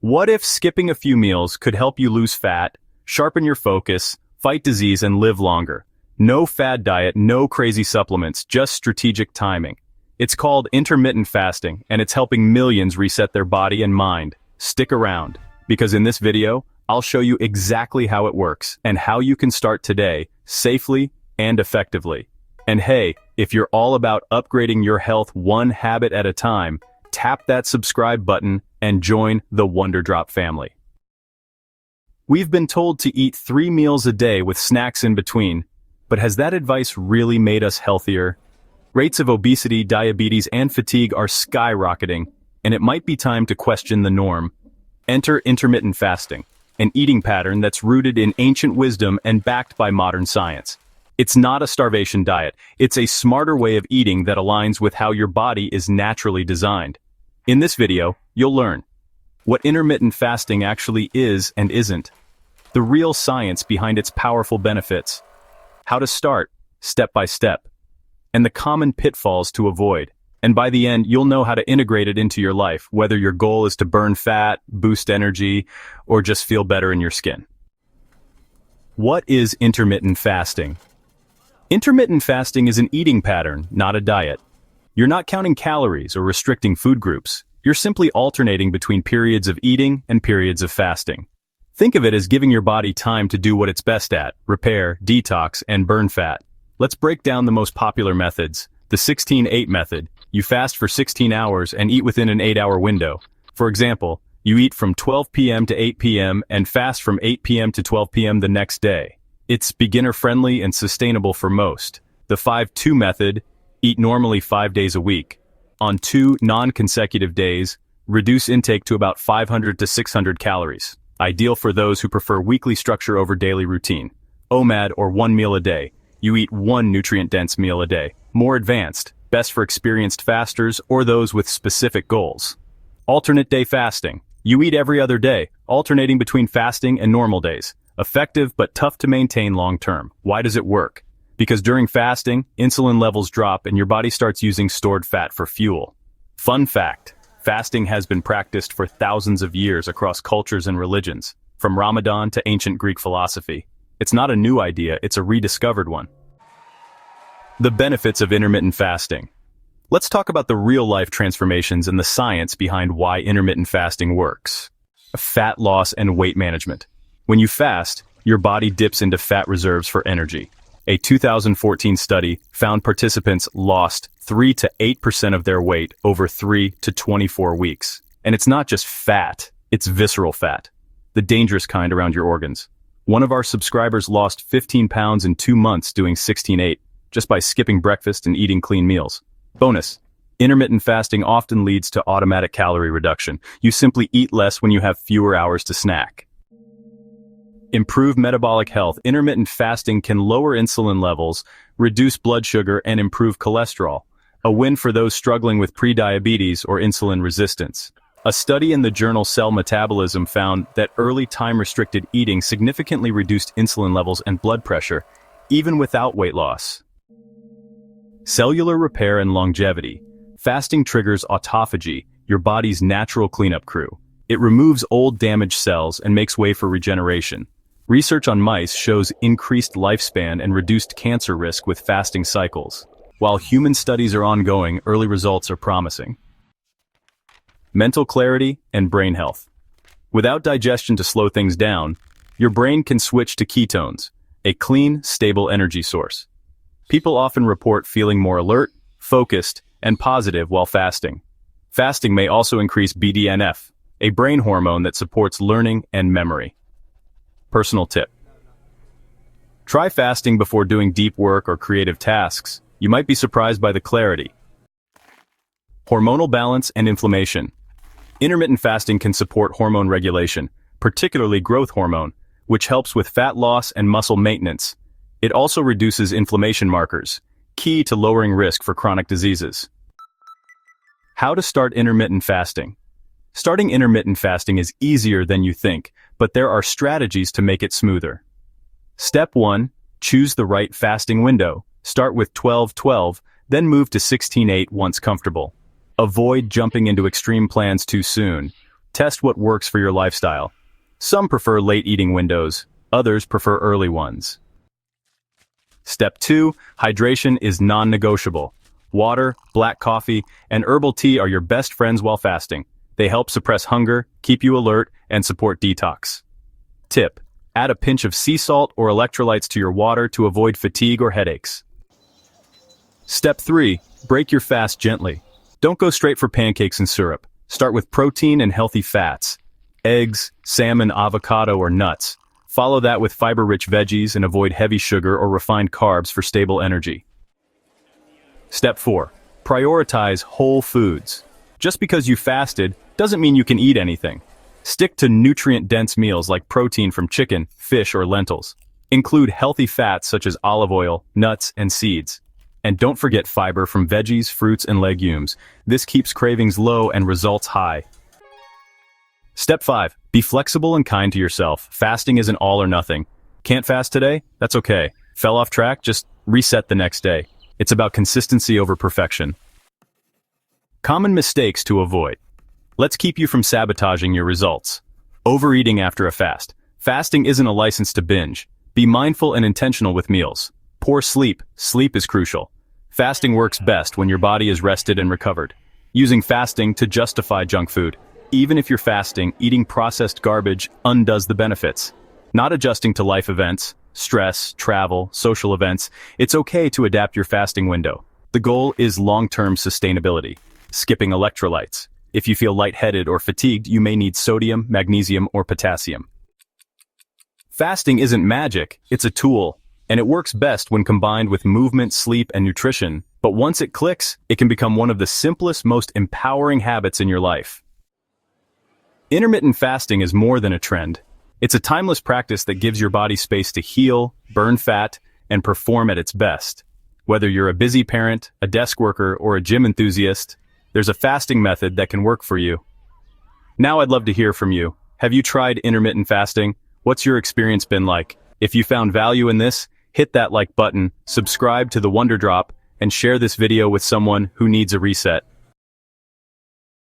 What if skipping a few meals could help you lose fat, sharpen your focus, fight disease, and live longer? No fad diet, no crazy supplements, just strategic timing. It's called intermittent fasting, and it's helping millions reset their body and mind. Stick around, because in this video, I'll show you exactly how it works and how you can start today, safely and effectively. And hey, if you're all about upgrading your health one habit at a time, tap that subscribe button and join the Wonder Drop family. We've been told to eat 3 meals a day with snacks in between, but has that advice really made us healthier? Rates of obesity, diabetes, and fatigue are skyrocketing, and it might be time to question the norm. Enter intermittent fasting, an eating pattern that's rooted in ancient wisdom and backed by modern science. It's not a starvation diet, it's a smarter way of eating that aligns with how your body is naturally designed. In this video, you'll learn what intermittent fasting actually is and isn't, the real science behind its powerful benefits, how to start, step by step, and the common pitfalls to avoid. And by the end, you'll know how to integrate it into your life, whether your goal is to burn fat, boost energy, or just feel better in your skin. What is intermittent fasting? Intermittent fasting is an eating pattern, not a diet. You're not counting calories or restricting food groups. You're simply alternating between periods of eating and periods of fasting. Think of it as giving your body time to do what it's best at: repair, detox, and burn fat. Let's break down the most popular methods. The 16-8 method. You fast for 16 hours and eat within an 8-hour window. For example, you eat from 12 p.m. to 8 p.m. and fast from 8 p.m. to 12 p.m. the next day. It's beginner-friendly and sustainable for most. The 5-2 method. Eat normally 5 days a week. On 2 non-consecutive days, reduce intake to about 500 to 600 calories. Ideal for those who prefer weekly structure over daily routine. OMAD, or 1 meal a day. You eat 1 nutrient-dense meal a day. More advanced, best for experienced fasters or those with specific goals. Alternate day fasting. You eat every other day, alternating between fasting and normal days. Effective but tough to maintain long-term. Why does it work? Because during fasting, insulin levels drop and your body starts using stored fat for fuel. Fun fact, fasting has been practiced for thousands of years across cultures and religions, from Ramadan to ancient Greek philosophy. It's not a new idea, it's a rediscovered one. The benefits of intermittent fasting. Let's talk about the real-life transformations and the science behind why intermittent fasting works. Fat loss and weight management. When you fast, your body dips into fat reserves for energy. A 2014 study found participants lost 3 to 8% of their weight over 3 to 24 weeks. And it's not just fat, it's visceral fat, the dangerous kind around your organs. One of our subscribers lost 15 pounds in 2 months doing 16-8, just by skipping breakfast and eating clean meals. Bonus: intermittent fasting often leads to automatic calorie reduction. You simply eat less when you have fewer hours to snack. Improve metabolic health. Intermittent fasting can lower insulin levels, reduce blood sugar, and improve cholesterol. A win for those struggling with prediabetes or insulin resistance. A study in the journal Cell Metabolism found that early time-restricted eating significantly reduced insulin levels and blood pressure, even without weight loss. Cellular repair and longevity. Fasting triggers autophagy, your body's natural cleanup crew. It removes old damaged cells and makes way for regeneration. Research on mice shows increased lifespan and reduced cancer risk with fasting cycles. While human studies are ongoing, early results are promising. Mental clarity and brain health. Without digestion to slow things down, your brain can switch to ketones, a clean, stable energy source. People often report feeling more alert, focused, and positive while fasting. Fasting may also increase BDNF, a brain hormone that supports learning and memory. Personal tip. Try fasting before doing deep work or creative tasks. You might be surprised by the clarity. Hormonal balance and inflammation. Intermittent fasting can support hormone regulation, particularly growth hormone, which helps with fat loss and muscle maintenance. It also reduces inflammation markers, key to lowering risk for chronic diseases. How to start intermittent fasting. Starting intermittent fasting is easier than you think, but there are strategies to make it smoother. Step 1. Choose the right fasting window. Start with 12-12, then move to 16-8 once comfortable. Avoid jumping into extreme plans too soon. Test what works for your lifestyle. Some prefer late eating windows, others prefer early ones. Step 2. Hydration is non-negotiable. Water, black coffee, and herbal tea are your best friends while fasting. They help suppress hunger, keep you alert, and support detox. Tip: add a pinch of sea salt or electrolytes to your water to avoid fatigue or headaches. Step 3. Break your fast gently. Don't go straight for pancakes and syrup. Start with protein and healthy fats. Eggs, salmon, avocado, or nuts. Follow that with fiber-rich veggies and avoid heavy sugar or refined carbs for stable energy. Step 4. Prioritize whole foods. Just because you fasted doesn't mean you can eat anything. Stick to nutrient-dense meals like protein from chicken, fish, or lentils. Include healthy fats such as olive oil, nuts, and seeds. And don't forget fiber from veggies, fruits, and legumes. This keeps cravings low and results high. Step 5. Be flexible and kind to yourself. Fasting isn't all or nothing. Can't fast today? That's okay. Fell off track? Just reset the next day. It's about consistency over perfection. Common mistakes to avoid. Let's keep you from sabotaging your results. Overeating after a fast. Fasting isn't a license to binge. Be mindful and intentional with meals. Poor sleep. Sleep is crucial. Fasting works best when your body is rested and recovered. Using fasting to justify junk food. Even if you're fasting, eating processed garbage undoes the benefits. Not adjusting to life events, stress, travel, social events, it's okay to adapt your fasting window. The goal is long-term sustainability. Skipping electrolytes. If you feel lightheaded or fatigued, you may need sodium, magnesium, or potassium. Fasting isn't magic, it's a tool, and it works best when combined with movement, sleep, and nutrition. But once it clicks, it can become one of the simplest, most empowering habits in your life. Intermittent fasting is more than a trend. It's a timeless practice that gives your body space to heal, burn fat, and perform at its best. Whether you're a busy parent, a desk worker, or a gym enthusiast, there's a fasting method that can work for you. Now I'd love to hear from you. Have you tried intermittent fasting? What's your experience been like? If you found value in this, hit that like button, subscribe to the Wonder Drop, and share this video with someone who needs a reset.